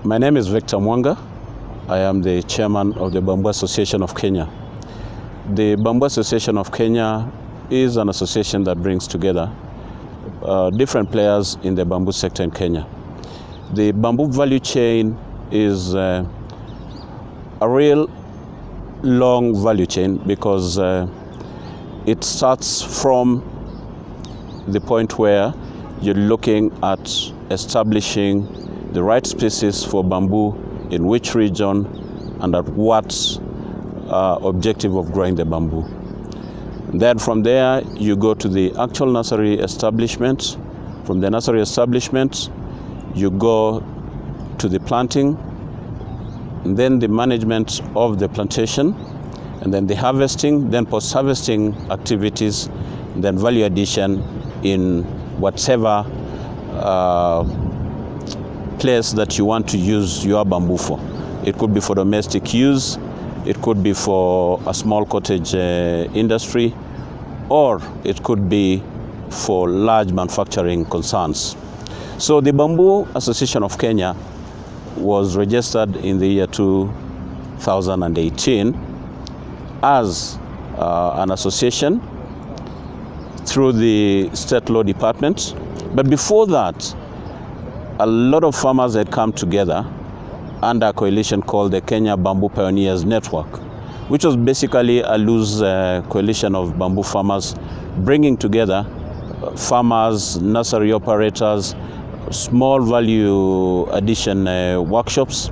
My name is Victor Mwanga. I am the chairman of the Bamboo Association of Kenya. The Bamboo Association of Kenya is an association that brings together different players in the bamboo sector in Kenya. The bamboo value chain is a real long value chain because it starts from the point where you're looking at establishing the right species for bamboo in which region and at what objective of growing the bamboo. Then from there you go to the actual nursery establishment. From the nursery establishment you go to the planting, and then the management of the plantation, and then the harvesting, then post-harvesting activities, and then value addition in whatever place that you want to use your bamboo for. It could be for domestic use, it could be for a small cottage industry, or it could be for large manufacturing concerns. So the Bamboo Association of Kenya was registered in the year 2018 as an association through the State Law Department. But before that, a lot of farmers had come together under a coalition called the Kenya Bamboo Pioneers Network, which was basically a loose coalition of bamboo farmers bringing together farmers, nursery operators, small value addition workshops,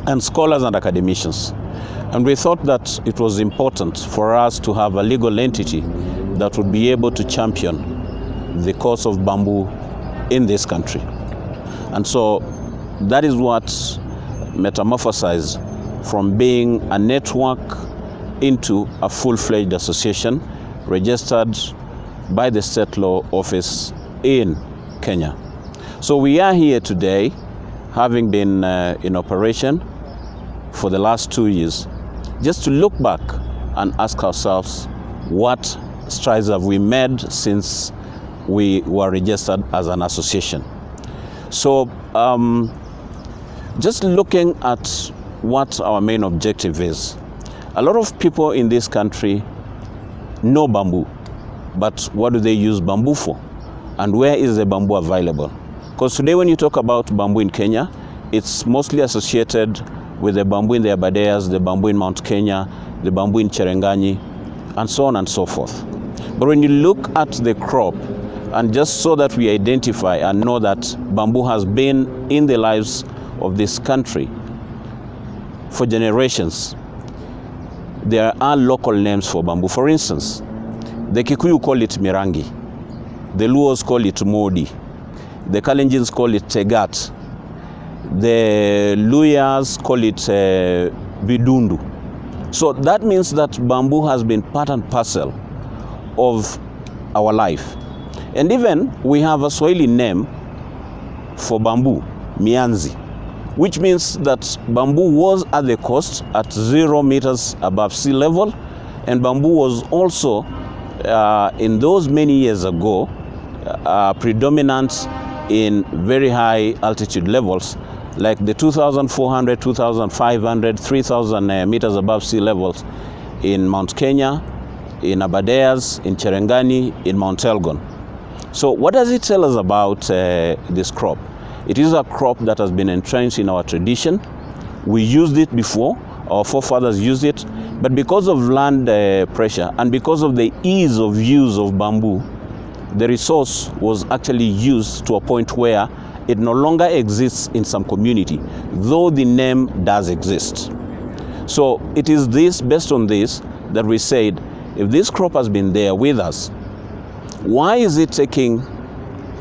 and scholars and academicians. And we thought that it was important for us to have a legal entity that would be able to champion the cause of bamboo in this country. And so that is what metamorphosized from being a network into a full-fledged association registered by the State Law Office in Kenya. So we are here today, having been in operation for the last 2 years, just to look back and ask ourselves what strides have we made since we were registered as an association. So just looking at what our main objective is, a lot of people in this country know bamboo, but what do they use bamboo for? And where is the bamboo available? Because today when you talk about bamboo in Kenya, it's mostly associated with the bamboo in the Aberdares, the bamboo in Mount Kenya, the bamboo in Cherangani, and so on and so forth. But when you look at the crop, and just so that we identify and know that bamboo has been in the lives of this country for generations, there are local names for bamboo. For instance, the Kikuyu call it Mirangi, the Luos call it Modi, the Kalenjins call it Tegat, the Luyas call it Bidundu. So that means that bamboo has been part and parcel of our life. And even we have a Swahili name for bamboo, Mianzi, which means that bamboo was at the coast at 0 meters above sea level, and bamboo was also in those many years ago predominant in very high altitude levels like the 2,400, 2,500, 3,000 meters above sea levels in Mount Kenya, in Aberdares, in Cherangani, in Mount Elgon. So what does it tell us about this crop? It is a crop that has been entrenched in our tradition. We used it before, our forefathers used it, but because of land pressure and because of the ease of use of bamboo, the resource was actually used to a point where it no longer exists in some community, though the name does exist. So it is this, based on this, that we said, if this crop has been there with us, why is it taking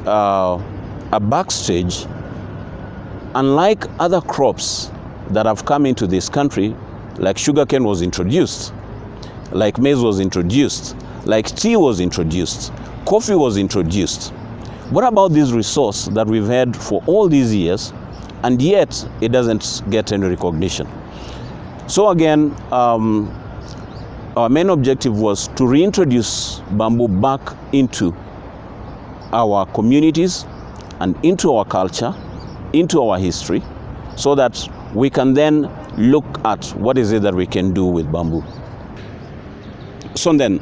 a backstage? Unlike other crops that have come into this country, like sugarcane was introduced, like maize was introduced, like tea was introduced, coffee was introduced. What about this resource that we've had for all these years, and yet it doesn't get any recognition? So again, our main objective was to reintroduce bamboo back into our communities and into our culture, into our history, so that we can then look at what is it that we can do with bamboo. So then,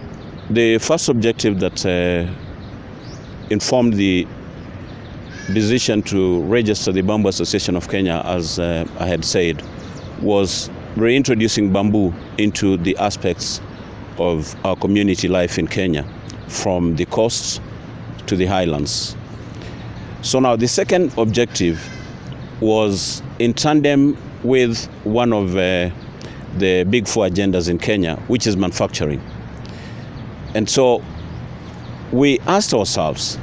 the first objective that informed the decision to register the Bamboo Association of Kenya, as I had said, was reintroducing bamboo into the aspects of our community life in Kenya, from the coasts to the highlands. So now the second objective was in tandem with one of the big four agendas in Kenya, which is manufacturing. And so we asked ourselves,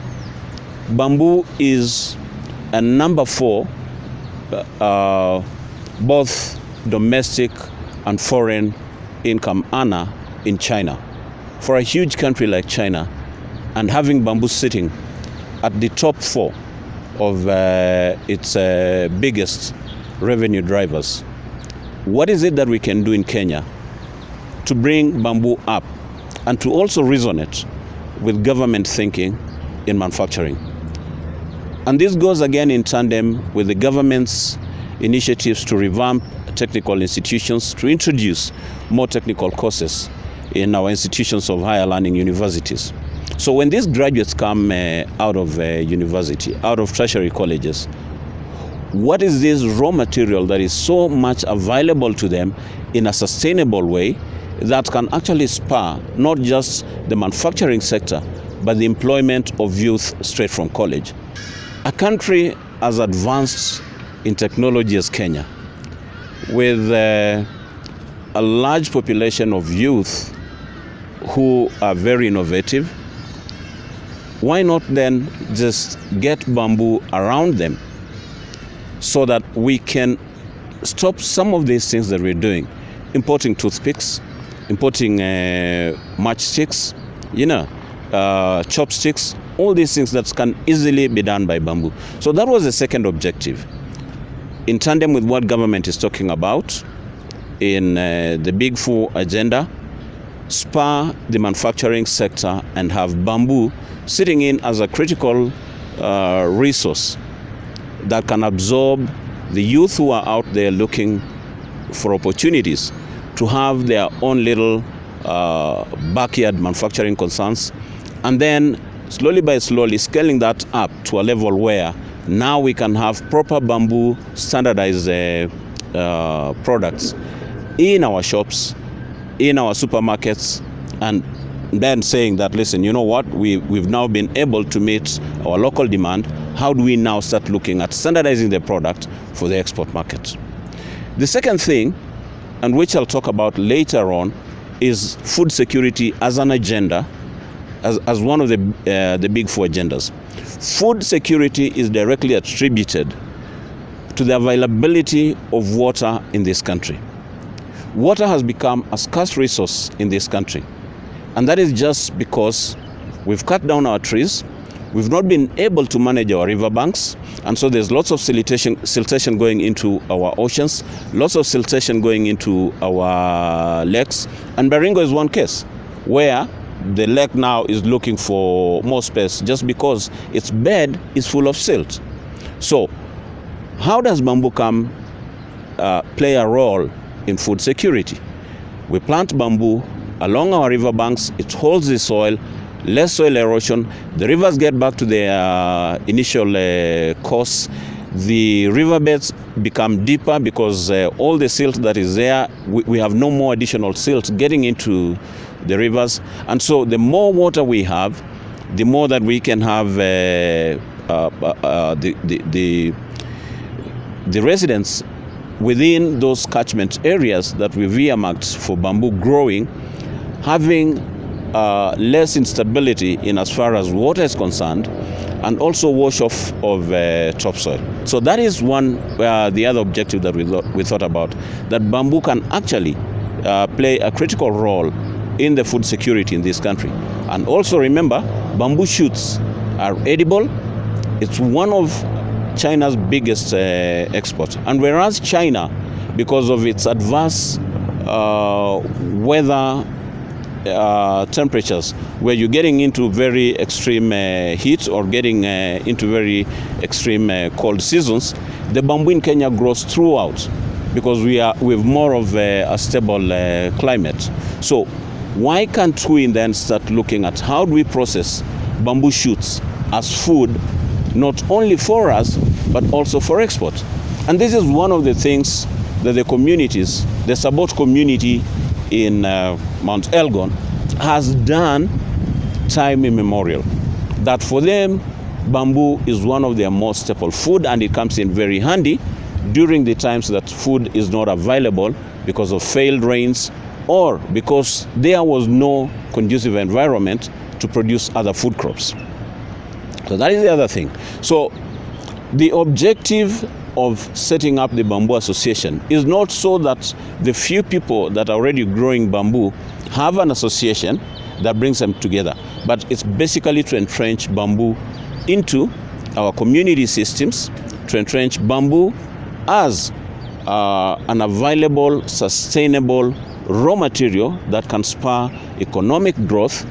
bamboo is a number 4, both domestic and foreign income earner in China. For a huge country like China, and having bamboo sitting at the top 4 of its biggest revenue drivers, what is it that we can do in Kenya to bring bamboo up and to also resonate with government thinking in manufacturing? And this goes again in tandem with the government's initiatives to revamp technical institutions, to introduce more technical courses in our institutions of higher learning universities. So when these graduates come out of university, out of tertiary colleges, what is this raw material that is so much available to them in a sustainable way that can actually spur not just the manufacturing sector, but the employment of youth straight from college? A country as advanced in technology as Kenya, with a large population of youth who are very innovative, why not then just get bamboo around them so that we can stop some of these things that we're doing, importing toothpicks, importing matchsticks, chopsticks, all these things that can easily be done by bamboo. So that was the second objective, in tandem with what government is talking about in the Big Four agenda, spur the manufacturing sector and have bamboo sitting in as a critical resource that can absorb the youth who are out there looking for opportunities to have their own little backyard manufacturing concerns, and then slowly by slowly scaling that up to a level where now we can have proper bamboo standardized products in our shops, in our supermarkets, and then saying that, listen, you know what, we've now been able to meet our local demand. How do we now start looking at standardizing the product for the export market? The second thing, and which I'll talk about later on, is food security as an agenda, as one of the Big Four agendas. Food security is directly attributed to the availability of water in this country. Water has become a scarce resource in this country. And that is just because we've cut down our trees, we've not been able to manage our riverbanks, and so there's lots of siltation going into our oceans, lots of siltation going into our lakes. And Baringo is one case where the lake now is looking for more space just because its bed is full of silt. So how does bamboo play a role in food security? We plant bamboo along our riverbanks, it holds the soil, less soil erosion, the rivers get back to their initial course, the riverbeds become deeper because all the silt that is there, we have no more additional silt getting into the rivers. And so the more water we have, the more that we can have the residents within those catchment areas that we've earmarked for bamboo growing, having less instability in as far as water is concerned, and also wash off of topsoil. So that is one the other objective that we thought about, that bamboo can actually play a critical role in the food security in this country. And also remember, bamboo shoots are edible. It's one of China's biggest exports. And whereas China, because of its adverse weather temperatures, where you're getting into very extreme heat or getting into very extreme cold seasons, The bamboo in Kenya grows throughout because we have more of a stable climate. So why can't we then start looking at how do we process bamboo shoots as food, not only for us, but also for export? And this is one of the things that the communities, the Sabot community in Mount Elgon, has done time immemorial. That for them, bamboo is one of their most staple food, and it comes in very handy during the times that food is not available because of failed rains or because there was no conducive environment to produce other food crops. So that is the other thing. So the objective of setting up the Bamboo Association is not so that the few people that are already growing bamboo have an association that brings them together, but it's basically to entrench bamboo into our community systems, to entrench bamboo as an available, sustainable raw material that can spur economic growth